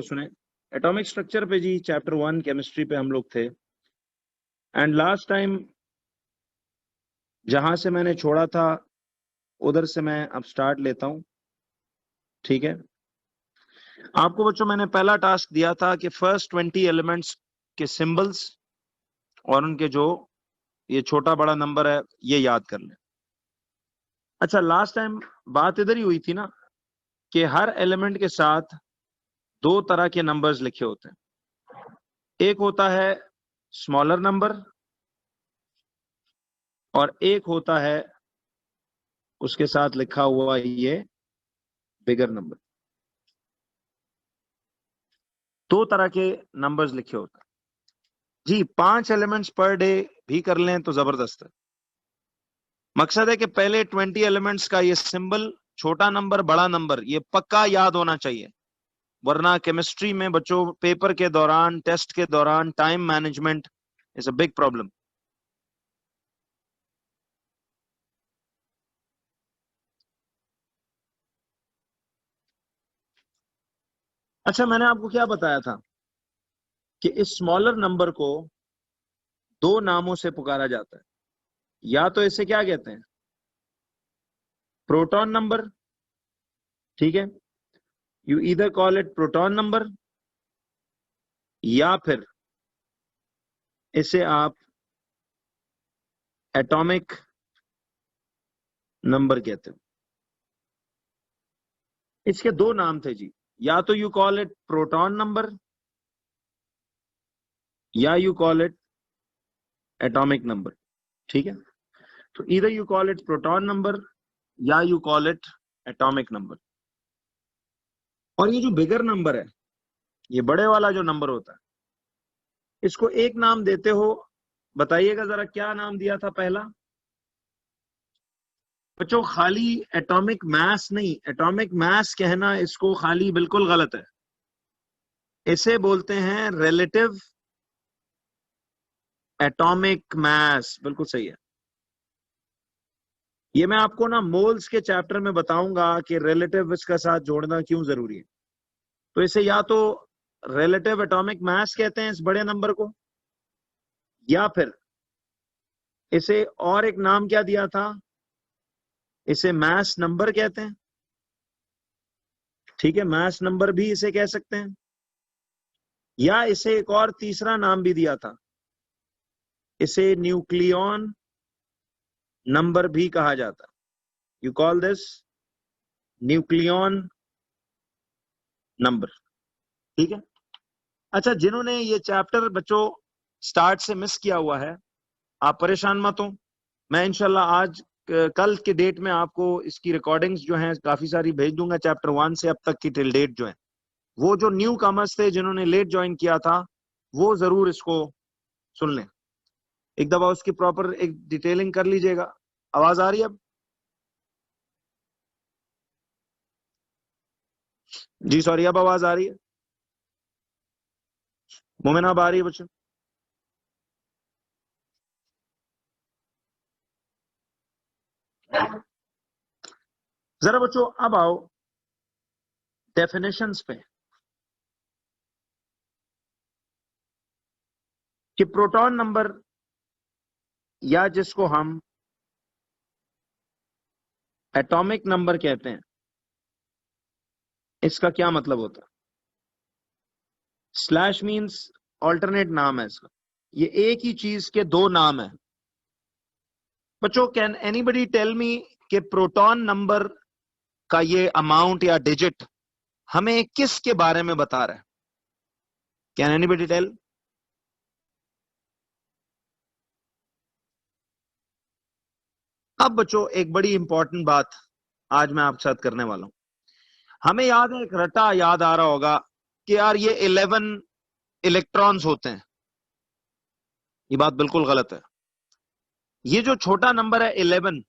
सुने atomic structure पे जी, chapter 1 chemistry पे हम लोग थे। एंड लास्ट टाइम जहां से मैंने छोड़ा था उधर से मैं अब स्टार्ट लेता हूं, ठीक है। आपको बच्चों मैंने पहला टास्क दिया था कि फर्स्ट 20 एलिमेंट्स के सिंबल्स और उनके जो ये छोटा बड़ा नंबर है ये याद कर लें। अच्छा, लास्ट टाइम बात इधर ही हुई थी ना कि हर एलिमेंट के साथ दो तरह के नंबर्स लिखे होते हैं। एक होता है स्मॉलर नंबर और एक होता है उसके साथ लिखा हुआ ये बिगर नंबर। दो तरह के नंबर्स लिखे होते हैं जी। 5 एलिमेंट्स पर डे भी कर लें तो जबरदस्त है। मकसद है कि पहले 20 एलिमेंट्स का ये सिंबल, छोटा नंबर बड़ा नंबर, ये पक्का याद होना चाहिए, वरना केमिस्ट्री में बच्चों पेपर के दौरान, टेस्ट के दौरान time management is a big problem. अच्छा, मैंने आपको क्या बताया था कि इस स्मॉलर नंबर को दो नामों से पुकारा जाता है। या तो इसे क्या कहते हैं, प्रोटॉन नंबर, ठीक है, you either call it proton number, या फिर इसे आप एटॉमिक नंबर कहते हो। इसके दो नाम थे जी, या तो you call it proton number या you call it atomic number, ठीक है। तो either you call it proton number या you call it atomic number. और ये जो बिगर नंबर है, ये बड़े वाला जो नंबर होता है, इसको एक नाम देते हो, बताइएगा जरा क्या नाम दिया था पहला बच्चों? खाली एटॉमिक मास नहीं, एटॉमिक मास कहना इसको खाली बिल्कुल गलत है। इसे बोलते हैं रिलेटिव एटॉमिक मास, बिल्कुल सही है। ये मैं आपको ना मोल्स के चैप्टर में बताऊंगा कि रिलेटिव इसका साथ जोड़ना क्यों जरूरी है। तो इसे या तो रिलेटिव एटॉमिक मास कहते हैं इस बड़े नंबर को, या फिर इसे और एक नाम क्या दिया था, इसे मास नंबर कहते हैं, ठीक है, मास नंबर भी इसे कह सकते हैं। या इसे एक और तीसरा नाम भी दिया था, इसे न्यूक्लियॉन नंबर भी कहा जाता है। You call this nucleon number, ठीक है। अच्छा, जिन्होंने ये चैप्टर बच्चों स्टार्ट से मिस किया हुआ है, आप परेशान मत हो। मैं इंशाल्लाह आज कल के डेट में आपको इसकी रिकॉर्डिंग्स जो हैं काफी सारी भेज दूंगा, चैप्टर 1 से अब तक की टिल डेट जो है। वो जो न्यू कमर्स थे जिन्होंने लेट ज्वाइन किया था, वो जरूर इसको सुन लें, एक दफा उसकी प्रॉपर एक डिटेलिंग कर लीजिएगा। आवाज आ रही है अब? जी सॉरी, अब आवाज आ रही है? मोमिना अब आ रही है बच्चों? जरा बच्चों अब आओ डेफिनेशंस पे, कि प्रोटॉन नंबर या जिसको हम एटॉमिक नंबर कहते हैं, इसका क्या मतलब होता है। स्लैश मींस ऑल्टरनेट नाम है इसका। ये एक ही चीज के दो नाम है बच्चों। कैन एनीबडी टेल मी कि प्रोटॉन नंबर का ये अमाउंट या डिजिट हमें किस के बारे में बता रहा है? Can anybody tell? अब बच्चों एक बड़ी इंपॉर्टेंट बात आज मैं आपके साथ करने वाला हूं। हमें याद है, एक रटा याद आ रहा होगा कि यार ये 11 इलेक्ट्रॉन्स होते हैं। ये बात बिल्कुल गलत है। ये जो छोटा नंबर है 11,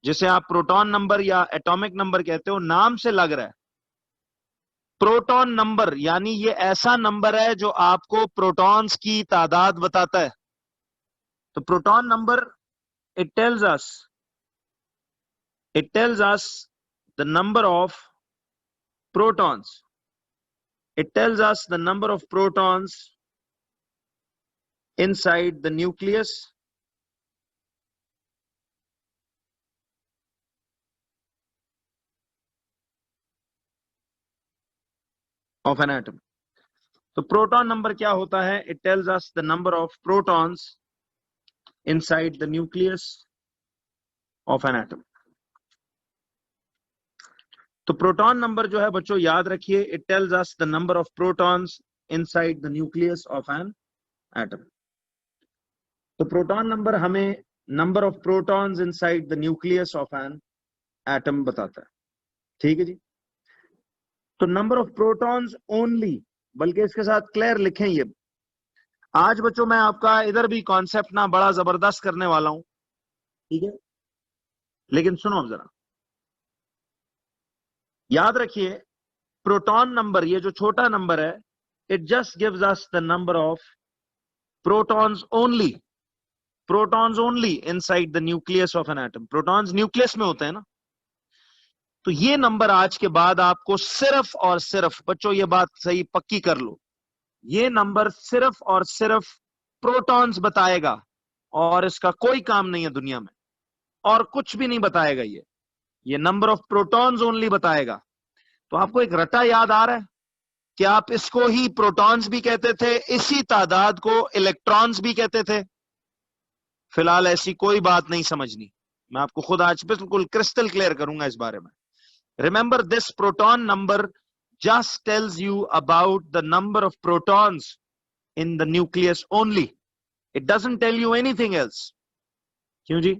जिसे आप प्रोटॉन नंबर या एटॉमिक नंबर कहते हो, नाम से लग रहा है प्रोटॉन नंबर, यानी ये ऐसा नंबर है जो आपको प्रोटॉन्स की तादाद बताता है। तो proton number, it tells us it, it, it, it, it, it, it, it, it, it, it, it, it, it, it, it, it, it, it tells us the number of protons. It tells us the number of protons. It tells us the number of protons. It tells us the number of protons. It tells us the number of protons. It tells us the number of protons. It tells us the number of protons. It tells us the number of protons inside the nucleus of an atom. तो proton number क्या होता है? It tells us the number of protons inside the nucleus of an atom. तो proton number जो है बच्चों याद रखिए, it tells us the number of protons inside the nucleus of an atom. तो प्रोटॉन नंबर हमें number of protons inside the nucleus of an atom बताता है। ठीक है जी। तो नंबर ऑफ प्रोटॉन्स ओनली, बल्कि इसके साथ क्लियर लिखें ये। आज बच्चों मैं आपका इधर भी कॉन्सेप्ट ना बड़ा जबरदस्त करने वाला हूं, ठीक है, लेकिन सुनो जरा, याद रखिए प्रोटॉन नंबर, ये जो छोटा नंबर है, it just gives us the number of protons only, protons only inside the nucleus of an atom. Protons nucleus में होते हैं ना, तो ये नंबर आज के बाद आपको सिर्फ और सिर्फ, बच्चों ये बात सही पक्की कर लो, ये नंबर सिर्फ और सिर्फ प्रोटॉन्स बताएगा और इसका कोई काम नहीं है दुनिया में, और कुछ भी नहीं बताएगा। ये नंबर ऑफ प्रोटॉन्स ओनली बताएगा। तो आपको एक रटा याद आ रहा है कि आप इसको ही प्रोटॉन्स भी कहते थे, इसी तादाद को इलेक्ट्रॉन्स भी कहते थे। फिलहाल ऐसी कोई बात नहीं समझनी, मैं आपको खुद आज बिल्कुल क्रिस्टल क्लियर करूंगा इस बारे में। Remember this proton number just tells you about the number of protons in the nucleus only. It doesn't tell you anything else. क्यों जी?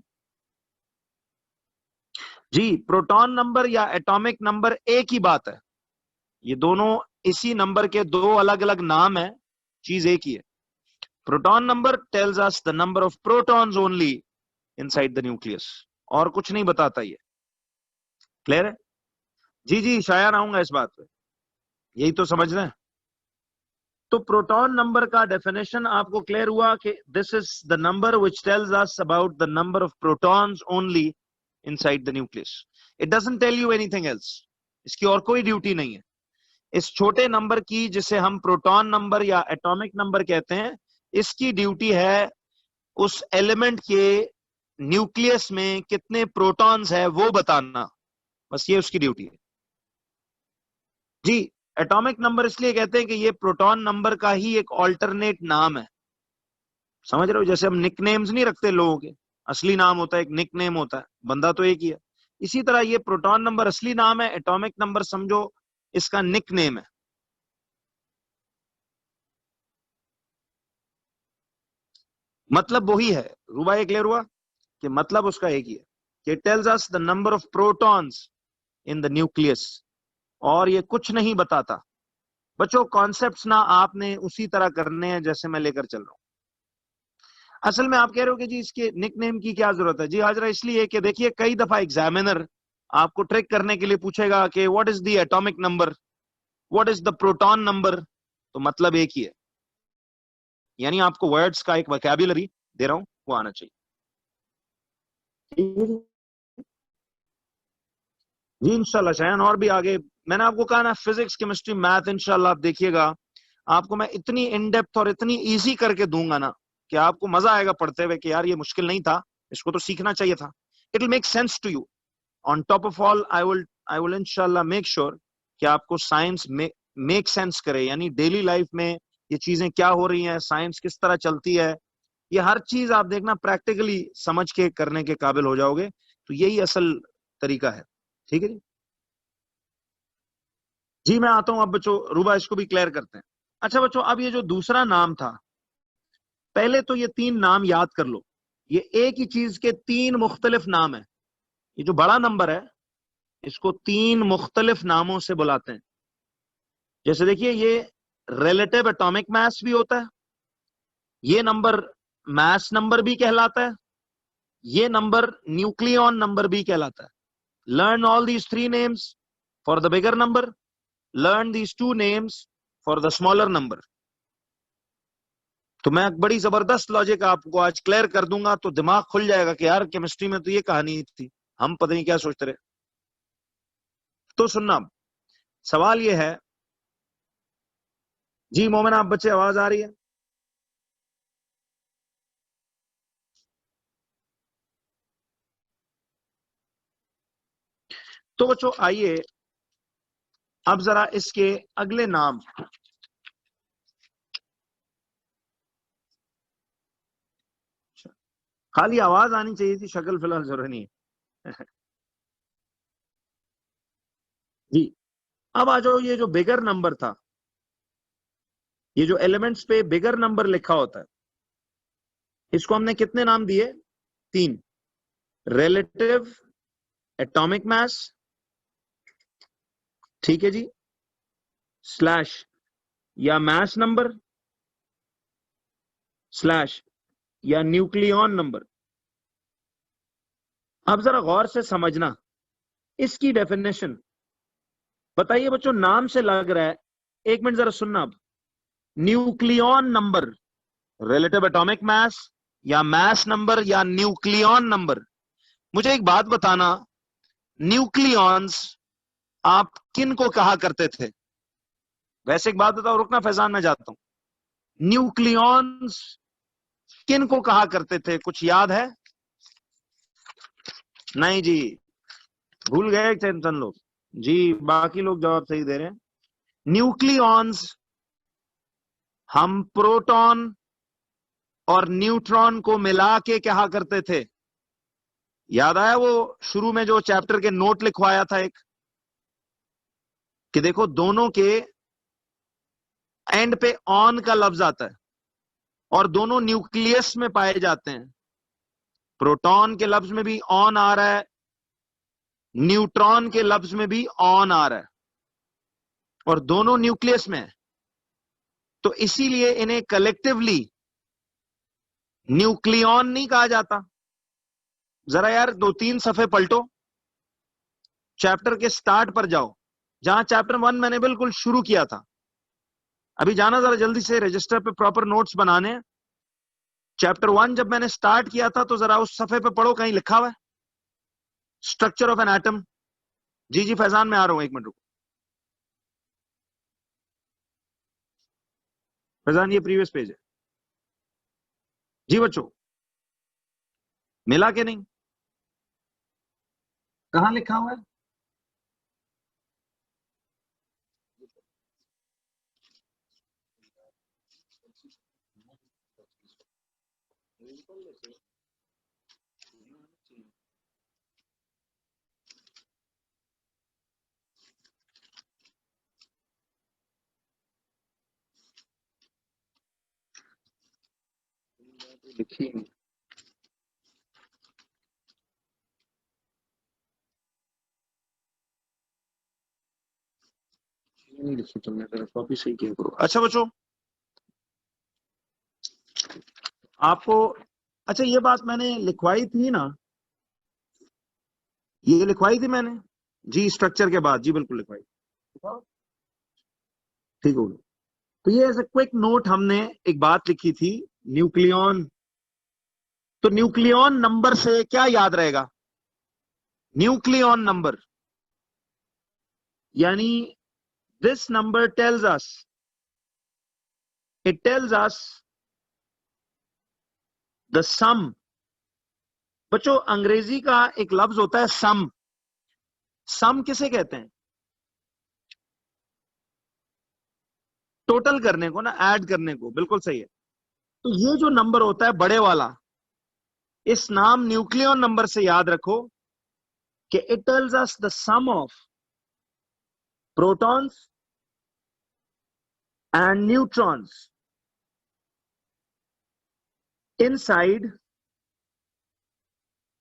जी, प्रोटॉन नंबर या एटॉमिक नंबर एक ही बात है, ये दोनों इसी नंबर के दो अलग अलग नाम है, चीज एक ही है। Proton number tells us the number of protons only inside the nucleus, और कुछ नहीं बताता ये। क्लियर है? जी जी, शायद आऊंगा इस बात पे, यही तो समझ रहे हैं। तो प्रोटॉन नंबर का डेफिनेशन आपको क्लियर हुआ कि this is the number which tells us about the number of protons only inside the nucleus. It doesn't tell you anything else, इसकी और कोई ड्यूटी नहीं है। इस छोटे नंबर की, जिसे हम प्रोटॉन नंबर या एटॉमिक नंबर कहते हैं, इसकी ड्यूटी है उस एलिमेंट के न्यूक्लियस में कितने प्रोटॉन्स है वो बताना, बस ये उसकी ड्यूटी है जी। एटॉमिक नंबर इसलिए कहते हैं कि ये प्रोटॉन नंबर का ही एक ऑल्टरनेट नाम है, समझ रहे हो? जैसे हम निकनेम्स नहीं रखते लोगों के, असली नाम होता है, एक निकनेम होता है, बंदा तो एक ही है। इसी तरह ये प्रोटॉन नंबर असली नाम है, एटॉमिक नंबर समझो इसका निकनेम है। मतलब वही है, रूबा ये क्लियर हुआ कि मतलब उसका एक ही है कि it tells us the number of protons in the nucleus, और ये कुछ नहीं बताता। बच्चों कॉन्सेप्ट्स ना आपने उसी तरह करने हैं जैसे मैं लेकर चल रहा हूं। असल में आप कह रहे हो कि जी इसके निकनेम की क्या जरूरत है? जी हाजरा, इसलिए कि देखिए कई दफा एग्जामिनर आपको ट्रिक करने के लिए पूछेगा कि what is the atomic number, what is the proton number, तो मतलब एक ही है, यानी आपको वर्ड्स का एक वोकैबुलरी दे रहा हूं, वो आना चाहिए। जी इंशाल्लाह शायन, और भी आगे मैंने आपको कहा ना, फिजिक्स केमिस्ट्री मैथ इंशाल्लाह आप देखिएगा, आपको मैं इतनी इन डेप्थ और इतनी इजी करके दूंगा ना कि आपको मजा आएगा पढ़ते हुए कि यार ये मुश्किल नहीं था, इसको तो सीखना चाहिए था। It will make sense to you. On top of all I will इंशाल्लाह मेक श्योर कि आपको साइंस मेक सेंस करे, यानी डेली लाइफ में ये चीजें क्या हो रही हैं, साइंस किस तरह चलती है, ये हर चीज आप देखना प्रैक्टिकली समझ के करने के काबिल हो जाओगे। तो यही असल तरीका है, ठीक है जी। जी मैं आता हूं अब बच्चों, रूबा इसको भी क्लियर करते हैं। अच्छा बच्चों, अब ये जो दूसरा नाम था, पहले तो ये तीन नाम याद कर लो, ये एक ही चीज के तीन मुख्तलिफ नाम है। ये जो बड़ा नंबर है इसको तीन मुख्तलिफ नामों से बुलाते हैं। जैसे देखिए, ये रिलेटिव एटॉमिक मास भी होता है, ये नंबर मास नंबर भी कहलाता है, ये नंबर न्यूक्लियॉन नंबर भी कहलाता है। Learn all these three names for the bigger number, learn these two names for the smaller number। तो मैं बड़ी जबरदस्त लॉजिक आपको आज क्लियर कर दूंगा, तो दिमाग खुल जाएगा कि यार केमिस्ट्री में तो ये कहानी थी, हम पता नहीं क्या सोचते रहे। तो सुनना, सवाल ये है जी मोमिन, आप बच्चे आवाज आ रही है? तो बच्चों आइए अब जरा इसके अगले नाम, खाली आवाज आनी चाहिए थी, शक्ल फिलहाल जरूरी नहीं है। जी, अब आ जाओ, ये जो बिगर नंबर था, ये जो एलिमेंट्स पे बिगर नंबर लिखा होता है, इसको हमने कितने नाम दिए? 3। रिलेटिव एटॉमिक मास, ठीक है जी, स्लैश या मास नंबर, स्लैश या न्यूक्लियॉन नंबर। अब जरा गौर से समझना इसकी डेफिनेशन। बताइए बच्चों, नाम से लग रहा है, एक मिनट जरा सुनना। अब nucleon number, relative atomic mass या मास नंबर या न्यूक्लियॉन नंबर। मुझे एक बात बताना, न्यूक्लियॉन्स आप किन को कहा करते थे? वैसे एक बात बताओ, रुकना फैजान, मैं जाता हूं। न्यूक्लियॉन्स किन को कहा करते थे, कुछ याद है? नहीं जी, भूल गए चंद लोग। जी, बाकी लोग जवाब सही दे रहे हैं। न्यूक्लियॉन्स हम प्रोटॉन और न्यूट्रॉन को मिला के कहा करते थे। याद आया वो शुरू में जो चैप्टर के नोट लिखवाया था एक, कि देखो दोनों के एंड पे ऑन का लफ्ज आता है और दोनों न्यूक्लियस में पाए जाते हैं। प्रोटॉन के लफ्ज में भी ऑन आ रहा है, न्यूट्रॉन के लफ्ज में भी ऑन आ रहा है, और दोनों न्यूक्लियस में है। तो इसीलिए इन्हें कलेक्टिवली न्यूक्लियॉन नहीं कहा जाता। जरा यार 2-3 सफे पलटो, चैप्टर के स्टार्ट पर जाओ, जहां चैप्टर 1 मैंने बिल्कुल शुरू किया था। अभी जाना जरा जल्दी से रजिस्टर पे प्रॉपर नोट्स बनाने। चैप्टर 1 जब मैंने स्टार्ट किया था, तो जरा उस सफे पे पढ़ो, कहीं लिखा हुआ है स्ट्रक्चर ऑफ एन एटम। जी जी फैजान, मैं आ रहा हूं, एक मिनट रुको। फैजान ये प्रीवियस पेज है। जी बच्चों, मिला के नहीं? कहां लिखा हुआ है? लिखी नहीं लिखी तुमने, जरा कॉपी सही किया करो। अच्छा बच्चों, आपको, अच्छा ये बात मैंने लिखवाई थी ना, ये लिखवाई थी मैंने जी, स्ट्रक्चर के बाद। जी बिल्कुल लिखवाई, ठीक हो गया। तो ये एज ए क्विक नोट हमने एक बात लिखी थी, न्यूक्लियॉन। तो न्यूक्लियॉन नंबर से क्या याद रहेगा? न्यूक्लियॉन नंबर यानी this number tells us, it tells us the sum. बच्चों अंग्रेजी का एक लफ्ज होता है सम। सम किसे कहते हैं? टोटल करने को ना, ऐड करने को, बिल्कुल सही है। तो ये जो नंबर होता है बड़े वाला, इस नाम न्यूक्लियॉन नंबर से याद रखो कि it tells us the sum of protons and neutrons inside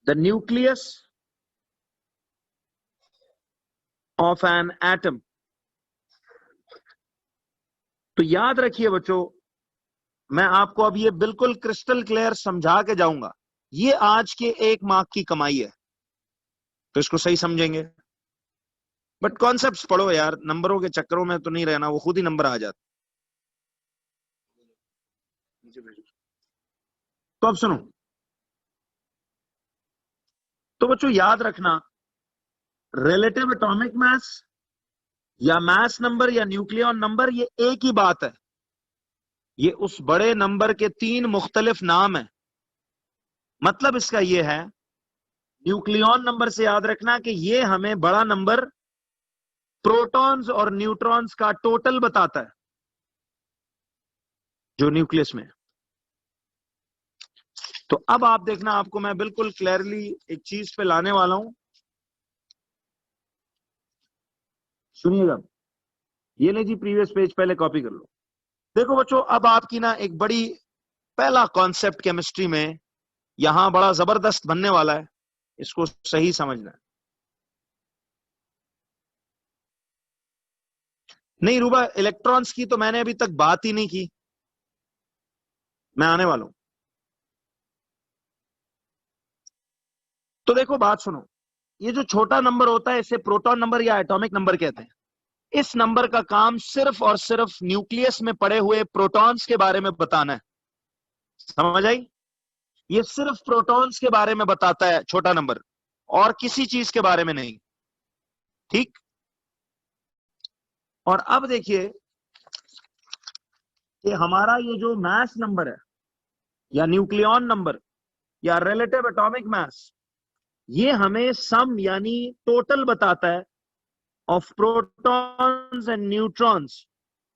the nucleus of an atom। तो याद रखिए बच्चों, मैं आपको अब ये बिल्कुल क्रिस्टल क्लियर समझा के जाऊंगा। ये आज के 1 मार्क की कमाई है, तो इसको सही समझेंगे। बट कॉन्सेप्ट्स पढ़ो यार, नंबरों के चक्करों में तो नहीं रहना, वो खुद ही नंबर आ जाते। तो अब सुनो, तो बच्चों याद रखना, रिलेटिव एटॉमिक मास या मास नंबर या न्यूक्लियॉन नंबर, ये एक ही बात है। ये उस बड़े नंबर के 3 मुख्तलिफ नाम है। मतलब इसका ये है, न्यूक्लियॉन नंबर से याद रखना कि ये हमें बड़ा नंबर प्रोटॉन्स और न्यूट्रॉन्स का टोटल बताता है जो न्यूक्लियस में। तो अब आप देखना, आपको मैं बिल्कुल क्लियरली एक चीज पे लाने वाला हूं, सुनिएगा। ये ले जी, प्रीवियस पेज पहले कॉपी कर लो। देखो बच्चों, अब आपकी ना एक बड़ी पहला कॉन्सेप्ट केमिस्ट्री में यहां बड़ा जबरदस्त बनने वाला है, इसको सही समझना है। नहीं रूबा, इलेक्ट्रॉन्स की तो मैंने अभी तक बात ही नहीं की, मैं आने वाला हूं। तो देखो बात सुनो, ये जो छोटा नंबर होता है इसे प्रोटॉन नंबर या एटॉमिक नंबर कहते हैं। इस नंबर का काम सिर्फ और सिर्फ न्यूक्लियस में पड़े हुए प्रोटॉन्स के बारे में बताना है। समझ आई? ये सिर्फ प्रोटॉन्स के बारे में बताता है छोटा नंबर, और किसी चीज के बारे में नहीं। ठीक? और अब देखिए कि हमारा ये जो मास नंबर है या न्यूक्लियॉन नंबर या रिलेटिव एटॉमिक मास, ये हमें सम यानी टोटल बताता है ऑफ प्रोटॉन्स एंड न्यूट्रॉन्स,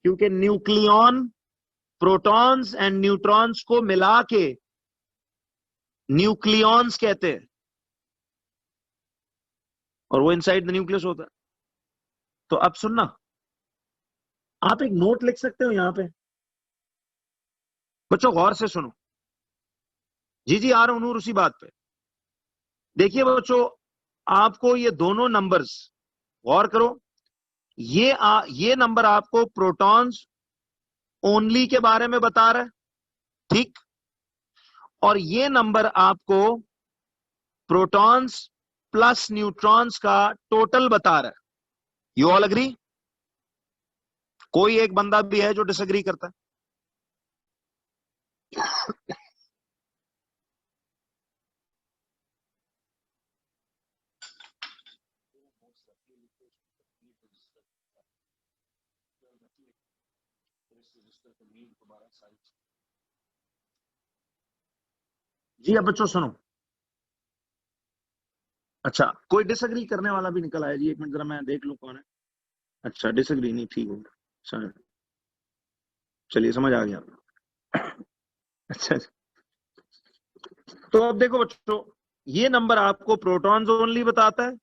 क्योंकि न्यूक्लियॉन प्रोटॉन्स एंड न्यूट्रॉन्स को मिला के न्यूक्लियॉन्स कहते हैं, और वो इनसाइड द न्यूक्लियस होता है। तो अब सुनना, आप एक नोट लिख सकते हो यहां पे। बच्चों गौर से सुनो, जी जी आ रहा हूं नूर उसी बात पे। देखिए बच्चों, आपको ये दोनों नंबर्स गौर करो, ये नंबर आपको प्रोटॉन्स ओनली के बारे में बता रहा है, ठीक? और ये नंबर आपको प्रोटॉन्स प्लस न्यूट्रॉन्स का टोटल बता रहा है। You all agree? कोई एक बंदा भी है जो डिसएग्री करता है? जी अब बच्चों सुनो, अच्छा कोई डिसएग्री करने वाला भी निकल आया जी, एक मिनट जरा मैं देख लूं कौन है। अच्छा डिसएग्री नहीं, ठीक होगा, चलिए समझ आ गया। अच्छा, तो अब देखो बच्चों, ये नंबर आपको प्रोटॉन्स ओनली बताता है,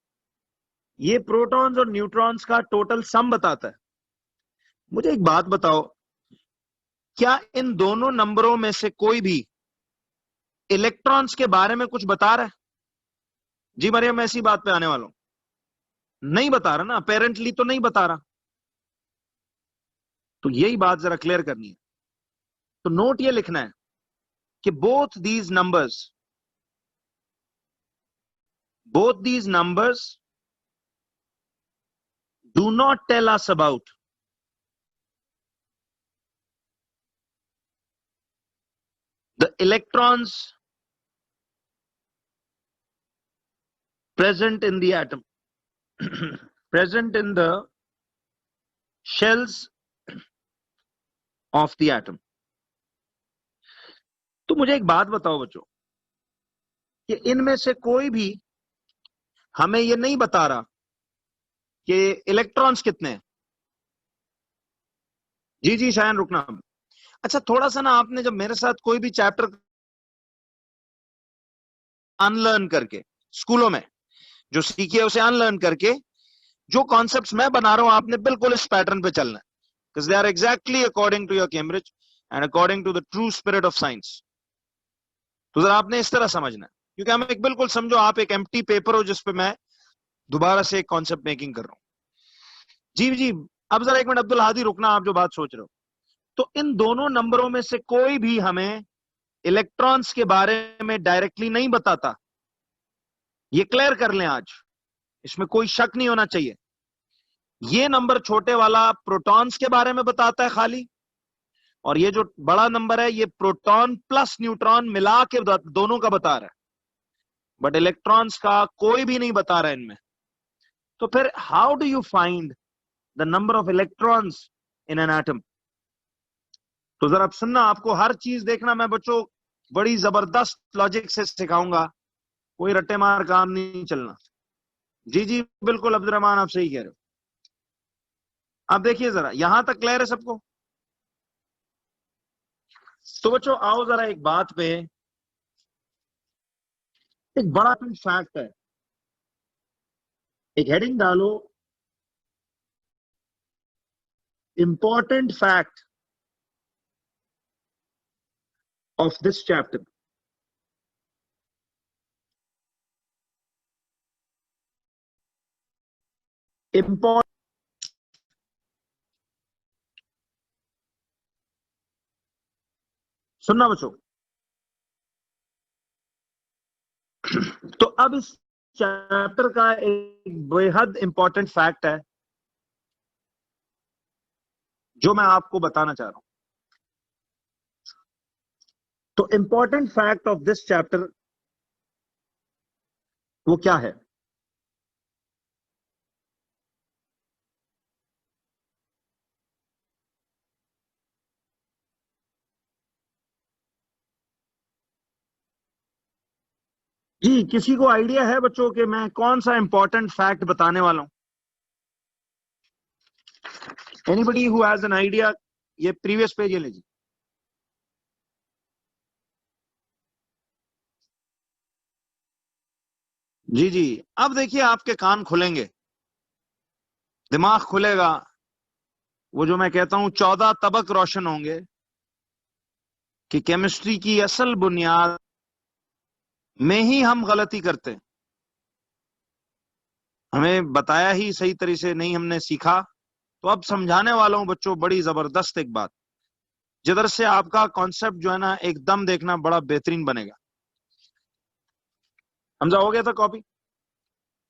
ये प्रोटॉन्स और न्यूट्रॉन्स का टोटल सम बताता है। मुझे एक बात बताओ, क्या इन दोनों नंबरों में से कोई भी इलेक्ट्रॉन्स के बारे में कुछ बता रहा है? जी मरियम, मैं ऐसी बात पे आने वाला हूं। नहीं बता रहा ना, अपेरेंटली तो नहीं बता रहा। तो यही बात जरा क्लियर करनी है। तो नोट ये लिखना है कि both these numbers do not tell us about the electrons present in the atom, present in the shells of the atom. तो मुझे एक बात बताओ बच्चों, कि इनमें से कोई भी हमें ये नहीं बता रहा कि इलेक्ट्रॉन्स कितने हैं। जी जी शायन रुकना। अच्छा थोड़ा सा ना, आपने जब मेरे साथ कोई भी चैप्टर अनलर्न करके स्कूलों में जो सीखे है उसे अनलर्न करके जो कॉन्सेप्ट्स मैं बना रहा हूं, आपने बिल्कुल इस पैटर्न पे चलना है, because they are exactly according to your Cambridge and according to the true spirit of science. तो जरा आपने इस तरह समझना है, क्योंकि हम एक बिल्कुल समझो आप एक एम्प्टी पेपर हो जिसपे मैं दोबारा से एक कॉन्सेप्ट मेकिंग कर रहा हूं। जी जी, अब जरा एक मिनट अब्दुल हादी रुकना, आप जो बात सोच रहे हो। तो इन दोनों नंबरों में से कोई भी हमें इलेक्ट्रॉन्स के बारे में डायरेक्टली नहीं बताता, ये क्लियर कर लें आज, इसमें कोई शक नहीं होना चाहिए। ये नंबर छोटे वाला प्रोटॉन्स के बारे में बताता है खाली, और ये जो बड़ा नंबर है ये प्रोटॉन प्लस न्यूट्रॉन मिला के दोनों का बता रहा है, बट इलेक्ट्रॉन्स का कोई भी नहीं बता रहा है इनमें। तो फिर how do you find the number of electrons in an atom? तो जरा अब सुनना, आपको हर चीज देखना, मैं बच्चों बड़ी जबरदस्त लॉजिक से सिखाऊंगा, कोई रट्टे मार काम नहीं चलना। जी जी बिल्कुल अब्दुर्रहमान, आप सही कह रहे हो। अब देखिए जरा, यहां तक क्लियर है सबको? तो बच्चों आओ जरा एक बात पे, एक बड़ा फैक्ट है, एक हेडिंग डालो, important fact of this chapter. Important, सुनना बच्चों। तो अब इस चैप्टर का एक बेहद इंपॉर्टेंट फैक्ट है जो मैं आपको बताना चाह रहा हूं। तो important fact of this chapter वो क्या है? जी, किसी को आइडिया है बच्चों कि मैं कौन सा इंपॉर्टेंट फैक्ट बताने वाला हूं? Anybody who has an idea? ये प्रीवियस पेज ये लीजिए। जी जी, अब देखिए आपके कान खुलेंगे, दिमाग खुलेगा, वो जो मैं कहता हूं 14 तबक रोशन होंगे कि केमिस्ट्री की असल बुनियाद में ही हम गलती करते हैं। हमें बताया ही सही तरीके से नहीं, हमने सीखा। तो अब समझाने वाला हूं बच्चों बड़ी जबरदस्त एक बात, जिधर से आपका कॉन्सेप्ट जो है ना एकदम देखना बड़ा बेहतरीन बनेगा। समझा हो गया था कॉपी?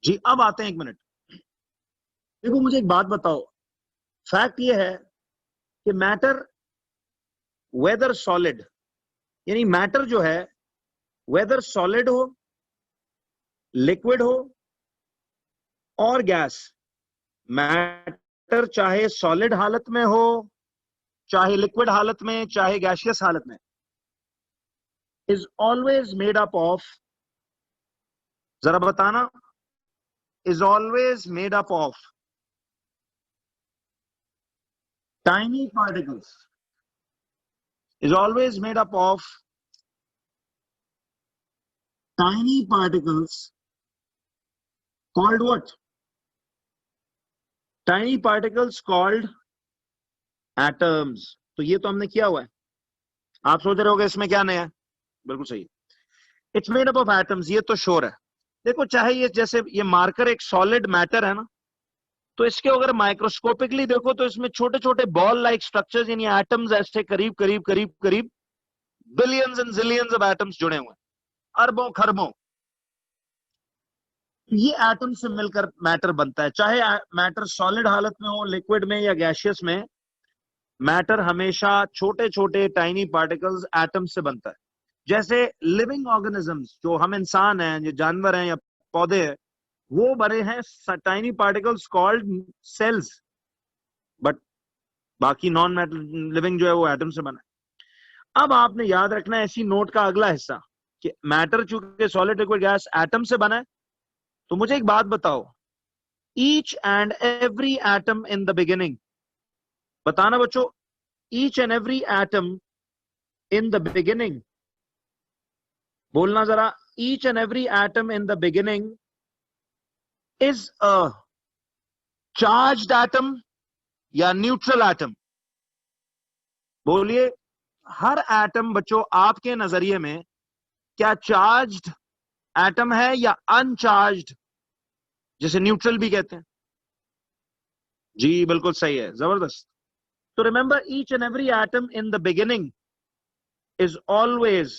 जी, अब आते हैं, एक मिनट देखो, मुझे एक बात बताओ। फैक्ट ये है कि मैटर वेदर सॉलिड, यानी मैटर जो है वेदर सॉलिड हो, लिक्विड हो और गैस, मैटर चाहे सॉलिड हालत में हो, चाहे लिक्विड हालत में, चाहे गैसियस हालत में, is always made up of, जरा बताना, is always made up of tiny particles, is always made up of tiny particles called what? Tiny particles called atoms। तो ये तो हमने किया हुआ है। आप सोच रहे होगे इसमें क्या नया है? बिल्कुल सही, it's made up of atoms, ये तो श्योर है। देखो, चाहे ये जैसे ये मार्कर एक सॉलिड मैटर है ना, तो इसके अगर माइक्रोस्कोपिकली देखो तो इसमें छोटे छोटे बॉल लाइक स्ट्रक्चर्स यानी एटम्स ऐसे करीब करीब करीब करीब billions and zillions of atoms जुड़े हुए हैं, अरबों खरबों। ये एटम से मिलकर मैटर बनता है, चाहे मैटर सॉलिड हालत में हो, लिक्विड में या गैसियस में, मैटर हमेशा छोटे छोटे टाइनी पार्टिकल्स एटम से बनता है। जैसे लिविंग ऑर्गेनिजम्स, जो हम इंसान हैं, जो जानवर हैं या पौधे हैं, वो बने हैं tiny particles called cells, but बाकी नॉन लिविंग जो है वो एटम से बना है। अब आपने याद रखना है इसी नोट का अगला हिस्सा कि मैटर चूंकि सॉलिड लिक्विड गैस एटम से बना है। तो मुझे एक बात बताओ, each and every atom in the beginning, बताना बच्चों, each and every atom in the beginning, बोलना जरा, each and every atom in the beginning is a charged atom या न्यूट्रल एटम? बोलिए, हर एटम बच्चों आपके नजरिए में क्या चार्ज्ड एटम है या अनचार्ज्ड, जिसे न्यूट्रल भी कहते हैं? जी बिल्कुल सही है, जबरदस्त। तो remember, each and every atom in the beginning is always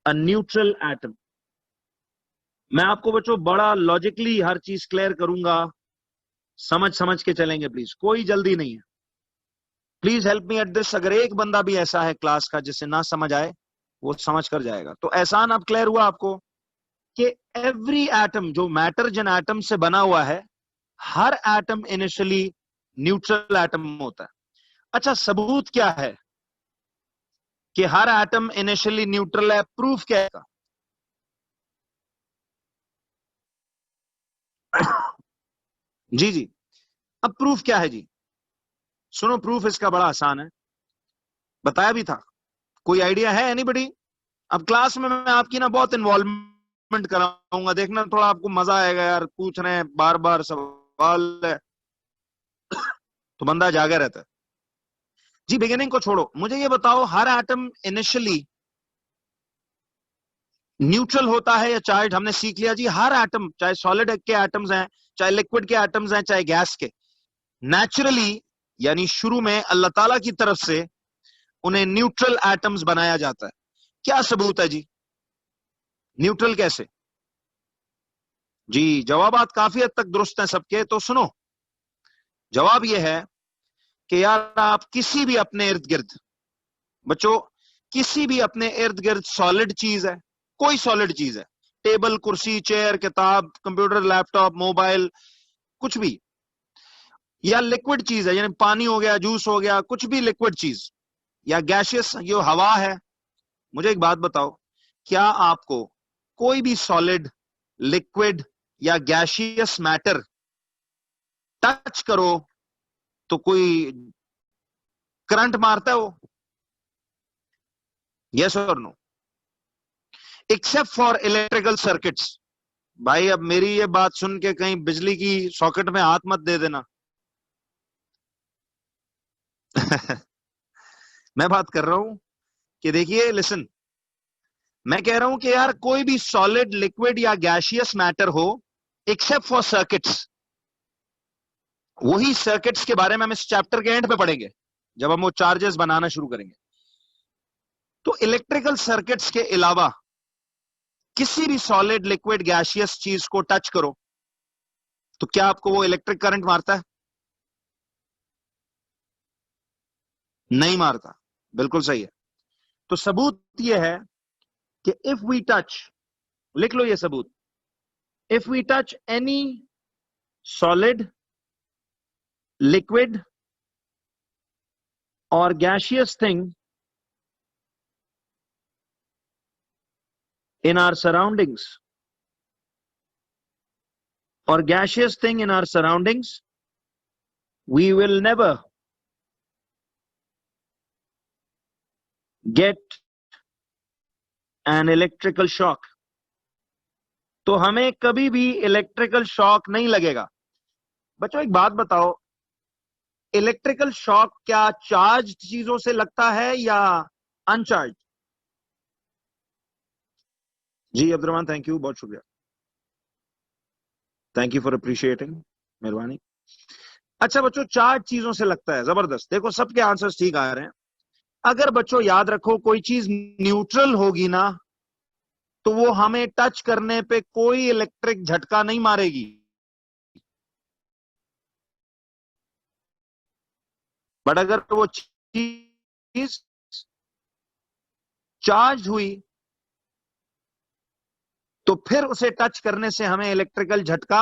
a neutral atom. मैं आपको बच्चों बड़ा लॉजिकली हर चीज क्लियर करूंगा, समझ समझ के चलेंगे प्लीज, कोई जल्दी नहीं है। Please help me at this. अगर एक बंदा भी ऐसा है क्लास का जिसे ना समझ आए, वो समझ कर जाएगा। तो एहसान अब क्लियर हुआ आपको कि एवरी एटम, जो मैटर जिन एटम से बना हुआ है, हर एटम इनिशियली न्यूट्रल एटम होता है। अच्छा, सबूत क्या है कि हर एटम इनिशियली न्यूट्रल है? प्रूफ क्या है? जी जी, अब प्रूफ क्या है जी? सुनो, प्रूफ इसका बड़ा आसान है, बताया भी था। कोई आइडिया है एनीबडी? अब क्लास में मैं आपकी ना बहुत इन्वॉल्वमेंट कराऊंगा, देखना थोड़ा आपको मजा आएगा यार। पूछ रहे हैं बार बार सवाल है तो बंदा जागा रहता है। जी, बिगिनिंग को छोड़ो, मुझे ये बताओ, हर एटम इनिशियली न्यूट्रल होता है या चार्ज? हमने सीख लिया जी, हर एटम, चाहे सॉलिड के एटम्स हैं, चाहे लिक्विड के एटम्स हैं, चाहे गैस के, नेचुरली यानी शुरू में अल्लाह ताला की तरफ से उन्हें न्यूट्रल एटम्स बनाया जाता है। क्या सबूत है जी? न्यूट्रल कैसे? जी, जवाबात काफी हद तक दुरुस्त हैं सबके, तो सुनो, जवाब यह है कि यार आप किसी भी अपने इर्द गिर्द, बच्चों, किसी भी अपने इर्द गिर्द सॉलिड चीज है, कोई सॉलिड चीज है, टेबल, कुर्सी, चेयर, किताब, कंप्यूटर, लैपटॉप, मोबाइल, कुछ भी, या लिक्विड चीज है, यानी पानी हो गया, जूस हो गया, कुछ भी लिक्विड चीज, या गैशियस, ये हवा है। मुझे एक बात बताओ, क्या आपको कोई भी सॉलिड, लिक्विड या गैशियस मैटर टच करो तो कोई करंट मारता है वो? यस और no? Except for electrical circuits. भाई अब मेरी ये बात सुन के कहीं बिजली की सॉकेट में हाथ मत दे देना। मैं बात कर रहा हूं कि देखिए, लिसन, मैं कह रहा हूं कि यार कोई भी सॉलिड, लिक्विड या गैशियस मैटर हो, एक्सेप्ट फॉर सर्किट्स। वही सर्किट्स के बारे में हम इस चैप्टर के एंड पे पढ़ेंगे, जब हम वो चार्जेस बनाना शुरू करेंगे। तो इलेक्ट्रिकल सर्किट्स के अलावा किसी भी सॉलिड, लिक्विड, गैशियस चीज को टच करो तो क्या आपको वो इलेक्ट्रिक करंट मारता है? नहीं मारता। बिल्कुल सही है। तो सबूत ये है कि इफ वी टच, लिख लो ये सबूत, if we touch any solid, liquid और gaseous thing in our surroundings, or gaseous thing in our surroundings, we will never get an electrical shock. तो हमें कभी भी इलेक्ट्रिकल शॉक नहीं लगेगा। बच्चों एक बात बताओ, इलेक्ट्रिकल शॉक क्या चार्ज चीजों से लगता है या अनचार्ज? जी अब्दुलरहमान, थैंक यू, बहुत शुक्रिया, थैंक यू फॉर अप्रिशिएटिंग, मेहरबानी। अच्छा बच्चों, चार्ज चीजों से लगता है, जबरदस्त। देखो सबके आंसर्स ठीक आ रहे हैं। अगर बच्चों याद रखो, कोई चीज न्यूट्रल होगी ना तो वो हमें टच करने पे कोई इलेक्ट्रिक झटका नहीं मारेगी। बट अगर वो चीज चार्ज हुई तो फिर उसे टच करने से हमें इलेक्ट्रिकल झटका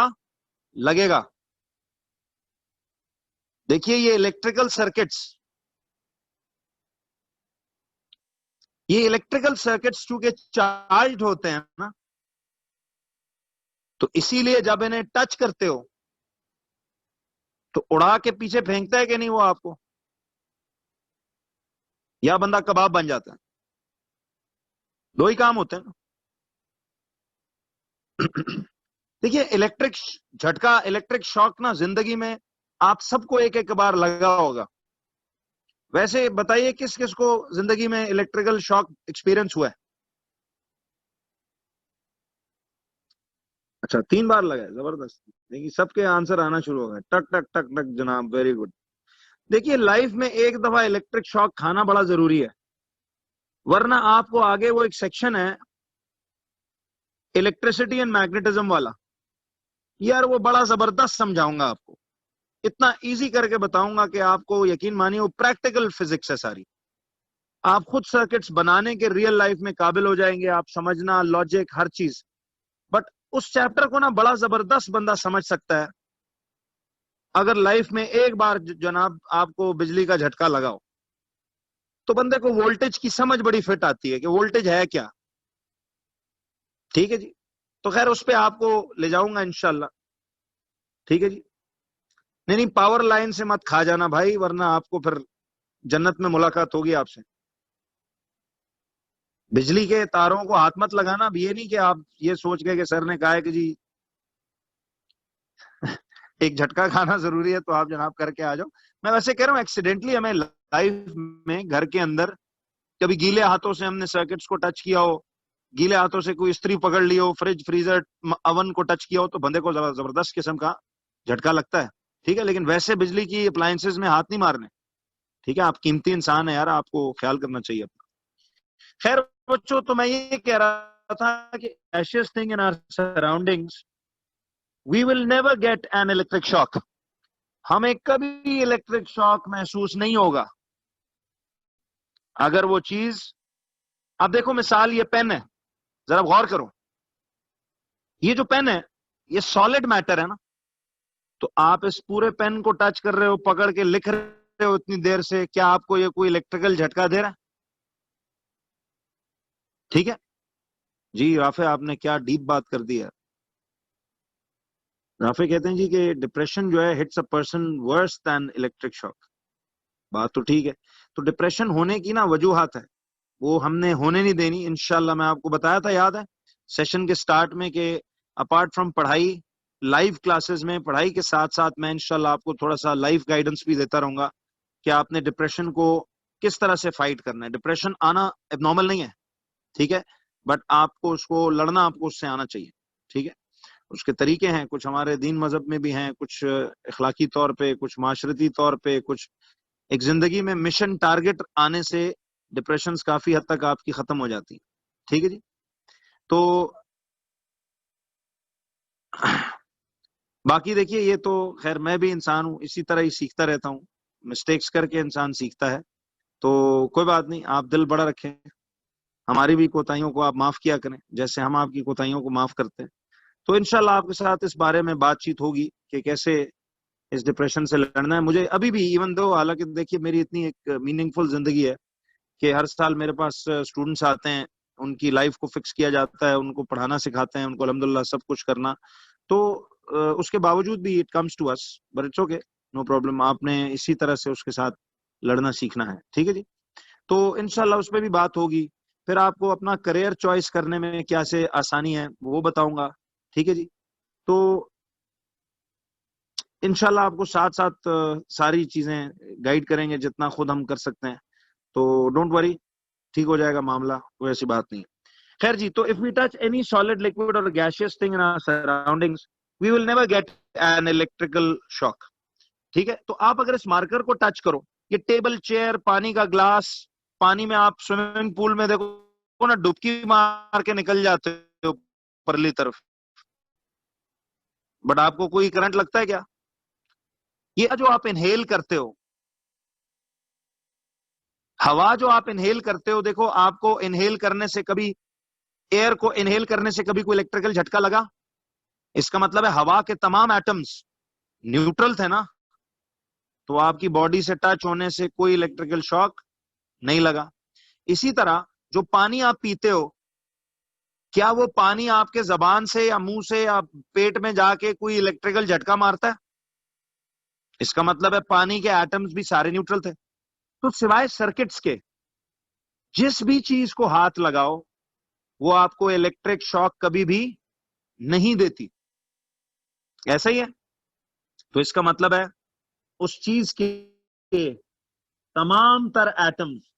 लगेगा। देखिए ये इलेक्ट्रिकल सर्किट्स, ये इलेक्ट्रिकल सर्किट्स चूंकि चार्ज होते हैं ना, तो इसीलिए जब इन्हें टच करते हो तो उड़ा के पीछे फेंकता है कि नहीं वो आपको, या बंदा कबाब बन जाता है? दो ही काम होते हैं ना। देखिए इलेक्ट्रिक झटका, इलेक्ट्रिक शॉक ना जिंदगी में आप सबको एक एक बार लगा होगा। वैसे बताइए किस किस को जिंदगी में इलेक्ट्रिकल शॉक एक्सपीरियंस हुआ है? अच्छा 3 बार लगा है, जबरदस्त। देखिए सबके आंसर आना शुरू हो गए, टक टक टक टक जनाब, वेरी गुड। देखिए लाइफ में एक दफा इलेक्ट्रिक शॉक खाना बड़ा जरूरी है, वरना आपको आगे वो एक सेक्शन है इलेक्ट्रिसिटी एंड मैग्नेटिज्म वाला, यार वो बड़ा जबरदस्त समझाऊंगा आपको, इतना इजी करके बताऊंगा कि आपको यकीन मानिए वो प्रैक्टिकल फिजिक्स है सारी। आप खुद सर्किट्स बनाने के रियल लाइफ में काबिल हो जाएंगे, आप समझना, लॉजिक, हर चीज। बट उस चैप्टर को ना बड़ा जबरदस्त बंदा समझ सकता है अगर लाइफ में एक बार जनाब आपको बिजली का झटका लगाओ तो बंदे को वोल्टेज की समझ बड़ी फिट आती है कि वोल्टेज है क्या। ठीक है जी। तो खैर उस पे आपको ले जाऊंगा इंशाल्लाह। ठीक है जी। नहीं नहीं, पावर लाइन से मत खा जाना भाई, वरना आपको फिर जन्नत में मुलाकात होगी आपसे। बिजली के तारों को हाथ मत लगाना। अब ये नहीं कि आप ये सोच के कि सर ने कहा है कि जी एक झटका खाना जरूरी है तो आप जनाब करके आ जाओ। मैं वैसे कह रहा हूँ, एक्सीडेंटली हमें लाइफ में घर के अंदर कभी गीले हाथों से हमने सर्किट्स को टच किया हो, गीले हाथों से कोई इस्त्री पकड़ ली हो, फ्रिज फ्रीजर अवन को टच किया हो, तो बंदे को जबरदस्त किस्म का झटका लगता है। ठीक है, लेकिन वैसे बिजली की अप्लायंसेस में हाथ नहीं मारने। ठीक है, आप कीमती इंसान है यार, आपको ख्याल करना चाहिए अपना। खैर बच्चों, तो मैं ये कह रहा था कि एशियस thing in our surroundings, we will never get an electric shock. हमें कभी इलेक्ट्रिक शॉक महसूस नहीं होगा अगर वो चीज, अब देखो मिसाल, ये पेन है, जरा गौर करो, ये जो पेन है ये सॉलिड मैटर है ना। तो आप इस पूरे पेन को टच कर रहे हो, पकड़ के लिख रहे हो इतनी देर से, क्या आपको ये कोई इलेक्ट्रिकल झटका दे रहा है? ठीक है जी। राफे आपने क्या डीप बात कर दी है। राफे कहते हैं जी कि डिप्रेशन जो है hits a person worse than electric shock. बात तो ठीक है। तो डिप्रेशन होने की ना वजूहात है, वो हमने होने नहीं देनी इंशाल्लाह। मैं आपको बताया था, याद है सेशन के स्टार्ट में, कि अपार्ट फ्रॉम पढ़ाई, लाइव क्लासेस में पढ़ाई के साथ साथ मैं इंशाल्लाह आपको थोड़ा सा लाइफ गाइडेंस भी देता रहूंगा कि आपने डिप्रेशन को किस तरह से फाइट करना है। डिप्रेशन आना एबनॉर्मल नहीं है, ठीक है, बट आपको उसको लड़ना, आपको उससे आना चाहिए। ठीक है, उसके तरीके हैं, कुछ हमारे दीन मजहब में भी हैं, कुछ इखलाकी तौर पे, कुछ माशरती तौर पे, कुछ एक जिंदगी में मिशन टारगेट आने से डिप्रेशन काफी हद तक आपकी खत्म हो जाती है। ठीक है जी। तो बाकी देखिए, ये तो खैर मैं भी इंसान हूं, इसी तरह ही सीखता रहता हूँ, मिस्टेक्स करके इंसान सीखता है। तो कोई बात नहीं, आप दिल बड़ा रखें, हमारी भी कोताहियों को आप माफ किया करें जैसे हम आपकी कोताहियों को माफ करते हैं। तो इंशाल्लाह आपके साथ इस बारे में बातचीत होगी कि कैसे इस डिप्रेशन से लड़ना है। मुझे अभी भी, इवन दो, हालांकि देखिए मेरी इतनी एक मीनिंगफुल जिंदगी है कि हर साल मेरे पास स्टूडेंट्स आते हैं, उनकी लाइफ को फिक्स किया जाता है, उनको पढ़ाना सिखाते हैं, उनको अल्हम्दुलिल्लाह सब कुछ करना। तो उसके बावजूद भी it comes to us, but it's okay, no problem. आपने इसी तरह से उसके साथ लड़ना सीखना है। ठीक है जी। तो इंशाल्लाह उस पर भी बात होगी। फिर आपको अपना करियर चॉइस करने में क्या से आसानी है वो बताऊंगा। ठीक है जी। तो इंशाल्लाह आपको साथ साथ सारी चीजें गाइड करेंगे जितना खुद हम कर सकते हैं। तो डोंट वरी, ठीक हो जाएगा मामला, कोई ऐसी बात नहीं। खैर जी, तो if we touch any solid, liquid और gaseous thing in our surroundings, we will never get an electrical shock. ठीक है, तो आप अगर इस मार्कर को टच करो, ये टेबल, चेयर, पानी का ग्लास, पानी में आप स्विमिंग पूल में देखो ना, डुबकी मार के निकल जाते हो परली तरफ, बट आपको कोई करंट लगता है क्या? ये जो आप इनहेल करते हो, हवा जो आप इनहेल करते हो, देखो आपको इनहेल करने से कभी, एयर को इनहेल करने से कभी कोई इलेक्ट्रिकल झटका लगा? इसका मतलब है हवा के तमाम एटम्स न्यूट्रल थे ना, तो आपकी बॉडी से टच होने से कोई इलेक्ट्रिकल शॉक नहीं लगा। इसी तरह जो पानी आप पीते हो, क्या वो पानी आपके जबान से या मुंह से या पेट में जाके कोई इलेक्ट्रिकल झटका मारता है? इसका मतलब है पानी के एटम्स भी सारे न्यूट्रल थे। तो सिवाय सर्किट्स के जिस भी चीज को हाथ लगाओ, वो आपको इलेक्ट्रिक शॉक कभी भी नहीं देती। ऐसा ही है। तो इसका मतलब है उस चीज के तमाम तर एटम्स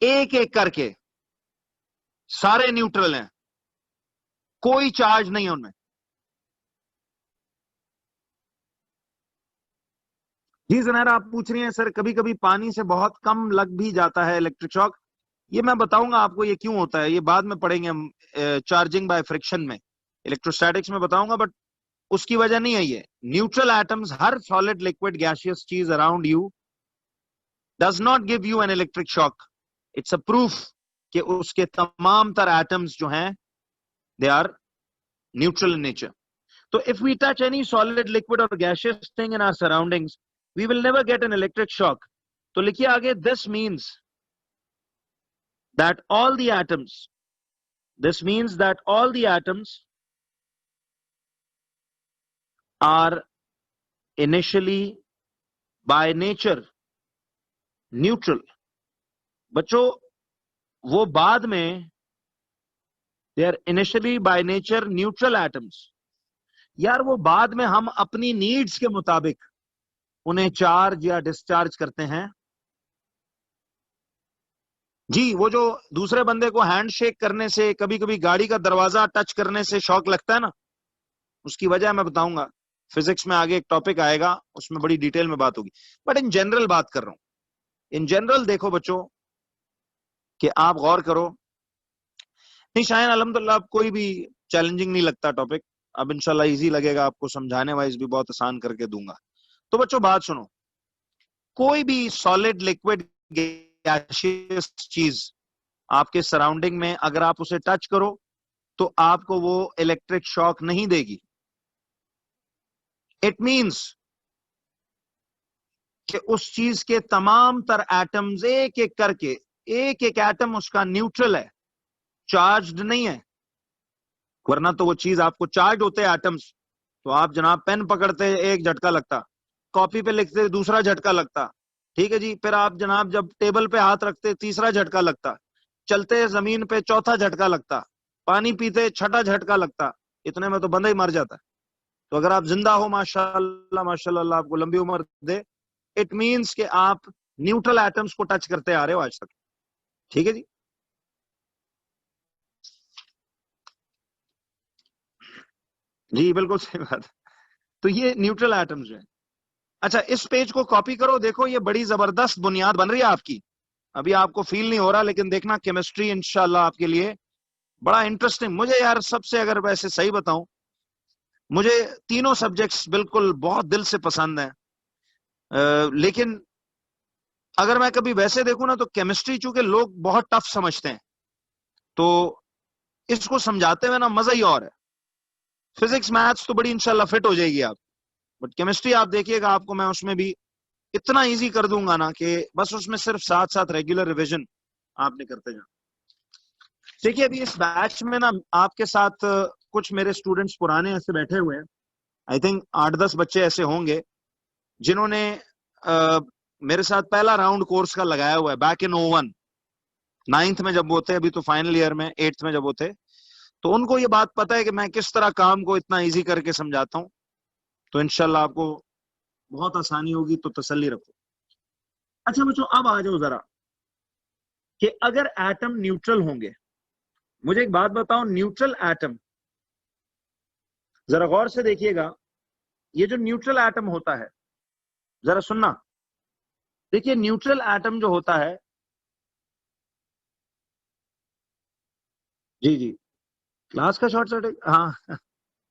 एक एक करके सारे न्यूट्रल हैं, कोई चार्ज नहीं है उनमें। जी जनारा, आप पूछ रही हैं सर कभी कभी पानी से बहुत कम लग भी जाता है इलेक्ट्रिक शॉक। ये मैं बताऊंगा आपको ये क्यों होता है, ये बाद में पढ़ेंगे हम चार्जिंग बाय फ्रिक्शन में, इलेक्ट्रोस्टैटिक्स में बताऊंगा। बट उसकी वजह नहीं है ये, न्यूट्रल एटम्स, हर सॉलिड लिक्विड गैसियस चीज around you does not give you an electric shock. It's a proof कि उसके तमाम तर एटम्स जो हैं they are neutral in nature. तो if we touch any solid, liquid or gaseous thing in our surroundings, we will never get an electric shock. तो लिखिए आगे, this means that all the atoms, this means that all the atoms are initially by nature neutral. बच्चों वो बाद में they are initially by nature neutral atoms. यार वो बाद में हम अपनी नीड्स के मुताबिक उन्हें चार्ज या डिस्चार्ज करते हैं। जी, वो जो दूसरे बंदे को हैंडशेक करने से, कभी कभी गाड़ी का दरवाजा टच करने से शॉक लगता है ना, उसकी वजह मैं बताऊंगा। फिजिक्स में आगे एक टॉपिक आएगा, उसमें बड़ी डिटेल में बात होगी, बट इन जनरल बात कर रहा हूं। इन जनरल देखो बच्चों कि आप गौर करो। नहीं शायद अल्हम्दुलिल्लाह अब कोई भी चैलेंजिंग नहीं लगता टॉपिक, अब इंशाल्लाह इजी लगेगा आपको, समझाने वाइज भी बहुत आसान करके दूंगा। तो बच्चों बात सुनो, कोई भी सॉलिड, लिक्विड, गैसियस चीज आपके सराउंडिंग में अगर आप उसे टच करो तो आपको वो इलेक्ट्रिक शॉक नहीं देगी। इट मींस कि उस चीज के तमाम तर एटम्स एक एक करके, एक एक एटम उसका न्यूट्रल है, चार्ज्ड नहीं है। वरना तो वो चीज आपको चार्ज होते हैं एटम्स, तो आप जनाब पेन पकड़ते एक झटका लगता, कॉपी पे लिखते दूसरा झटका लगता, ठीक है जी। फिर आप जनाब जब टेबल पे हाथ रखते तीसरा झटका लगता, चलते जमीन पे चौथा झटका लगता, पानी पीते छठा झटका लगता, इतने में तो बंदा ही मर जाता है। तो अगर आप जिंदा हो माशाल्लाह माशाल्लाह, अल्लाह आपको लंबी उम्र दे, इट मींस कि आप न्यूट्रल एटम्स को टच करते आ रहे हो आज तक, ठीक है जी। जी बिल्कुल सही बात है। तो ये न्यूट्रल एटम्स हैं। अच्छा इस पेज को कॉपी करो, देखो ये बड़ी जबरदस्त बुनियाद बन रही है आपकी। अभी आपको फील नहीं हो रहा, लेकिन देखना केमिस्ट्री इंशाल्लाह आपके लिए बड़ा इंटरेस्टिंग। मुझे यार सबसे, अगर वैसे सही बताऊं, मुझे तीनों सब्जेक्ट्स बिल्कुल बहुत दिल से पसंद हैं, लेकिन अगर मैं कभी वैसे देखूं ना तो केमिस्ट्री चूंकि लोग बहुत टफ समझते हैं, तो इसको समझाते हुए ना मजा ही और है। फिजिक्स मैथ्स तो बड़ी इंशाल्लाह फिट हो जाएगी आप, बट केमिस्ट्री आप देखिएगा, आपको मैं उसमें भी इतना इजी कर दूंगा ना कि बस उसमें सिर्फ साथ साथ रेगुलर रिवीजन आपने करते जाना। देखिए अभी इस बैच में ना आपके साथ कुछ मेरे स्टूडेंट्स पुराने ऐसे बैठे हुए हैं, आई थिंक 8-10 बच्चे ऐसे होंगे जिन्होंने मेरे साथ पहला राउंड कोर्स का लगाया हुआ है बैक इन 01, 9th में जब वो थे, अभी तो फाइनल ईयर में 8th में जब वो थे, तो उनको ये बात पता है कि मैं किस तरह काम को इतना इजी करके समझाता हूँ। तो इंशाल्लाह आपको बहुत आसानी होगी, तो तसल्ली रखो। अच्छा बच्चों अब आ जाओ जरा कि अगर एटम न्यूट्रल होंगे, मुझे एक बात बताओ, न्यूट्रल एटम, जरा गौर से देखिएगा, ये जो न्यूट्रल एटम होता है, जरा सुनना, देखिए न्यूट्रल एटम जो होता है, जी जी क्लास का शॉर्ट सर्किट, हाँ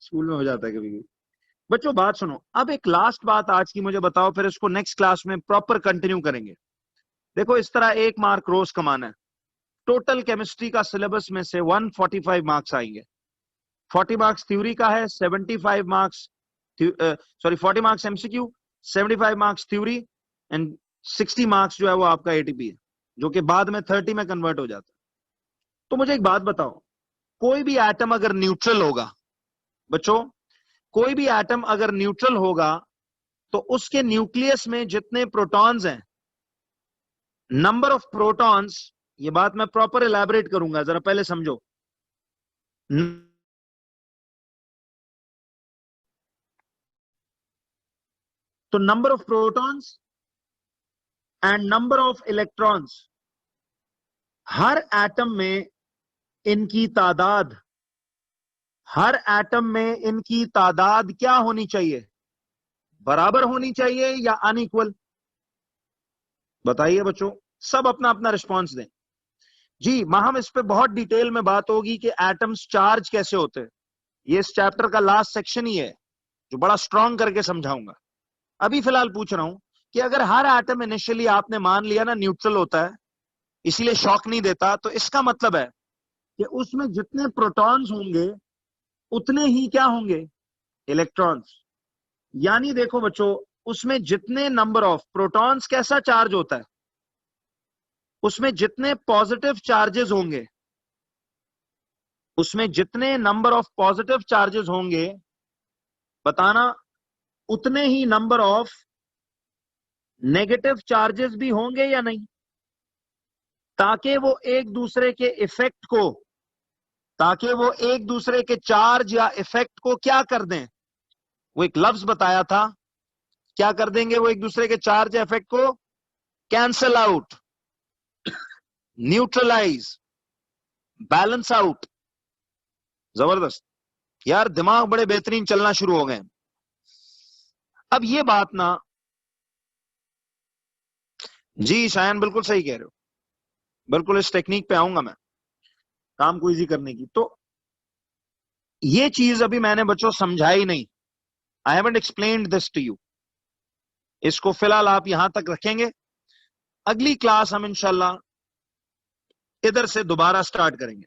स्कूल में हो जाता है कभी भी। बच्चों बात सुनो, अब एक लास्ट बात आज की मुझे बताओ, फिर इसको नेक्स्ट क्लास में प्रॉपर कंटिन्यू करेंगे। देखो इस तरह 1 मार्क रोज कमाना है। टोटल केमिस्ट्री का सिलेबस में से 145 मार्क्स आएंगे। 40 मार्क्स थ्योरी का है, 75 marks, sorry 40 marks MCQ, 75 marks theory and 60 marks जो है वो आपका एटीपी है, जो कि बाद में 30 में कन्वर्ट हो जाता है। तो मुझे एक बात बताओ, कोई भी एटम अगर न्यूट्रल होगा, बच्चों कोई भी एटम अगर न्यूट्रल होगा तो उसके न्यूक्लियस में जितने प्रोटॉन्स हैं, नंबर ऑफ प्रोटॉन्स, ये बात मैं प्रॉपर इलैबोरेट करूंगा, जरा पहले समझो। तो number of protons and number of electrons, her atom में इनकी तादाद, हर एटम में इनकी तादाद क्या होनी चाहिए? बराबर होनी चाहिए या अनइक्वल? बताइए बच्चों, सब अपना अपना रिस्पॉन्स दें। जी हम इस पे बहुत डिटेल में बात होगी कि एटम्स चार्ज कैसे होते हैं, ये इस चैप्टर का लास्ट सेक्शन ही है जो बड़ा स्ट्रॉन्ग करके समझाऊंगा। अभी फिलहाल पूछ रहा हूं कि अगर हर एटम इनिशियली आपने मान लिया ना न्यूट्रल होता है, इसीलिए शॉक नहीं देता, तो इसका मतलब है कि उसमें जितने प्रोटॉन्स होंगे उतने ही क्या होंगे, इलेक्ट्रॉन्स। यानी देखो बच्चों, उसमें जितने नंबर ऑफ प्रोटॉन्स, कैसा चार्ज होता है, उसमें जितने पॉजिटिव चार्जेस होंगे, उसमें जितने नंबर ऑफ पॉजिटिव चार्जेस होंगे, बताना उतने ही नंबर ऑफ नेगेटिव चार्जेस भी होंगे या नहीं, ताकि वो एक दूसरे के इफेक्ट को, ताकि वो एक दूसरे के चार्ज या इफेक्ट को क्या कर दें। वो एक लफ्ज बताया था, क्या कर देंगे वो एक दूसरे के चार्ज या इफेक्ट को? Cancel out, neutralise, balance out. जबरदस्त यार, दिमाग बड़े बेहतरीन चलना शुरू हो गए। अब ये बात ना, जी शायन बिल्कुल सही कह रहे हो, बिल्कुल इस टेक्निक पे आऊंगा मैं काम को इजी करने की। तो ये चीज अभी मैंने बच्चों समझाई नहीं, I haven't explained this to you. इसको फिलहाल आप यहां तक रखेंगे, अगली क्लास हम इंशाल्लाह इधर से दोबारा स्टार्ट करेंगे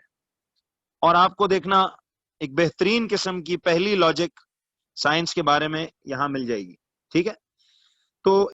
और आपको देखना एक बेहतरीन किस्म की पहली लॉजिक साइंस के बारे में यहां मिल जाएगी। ठीक है, तो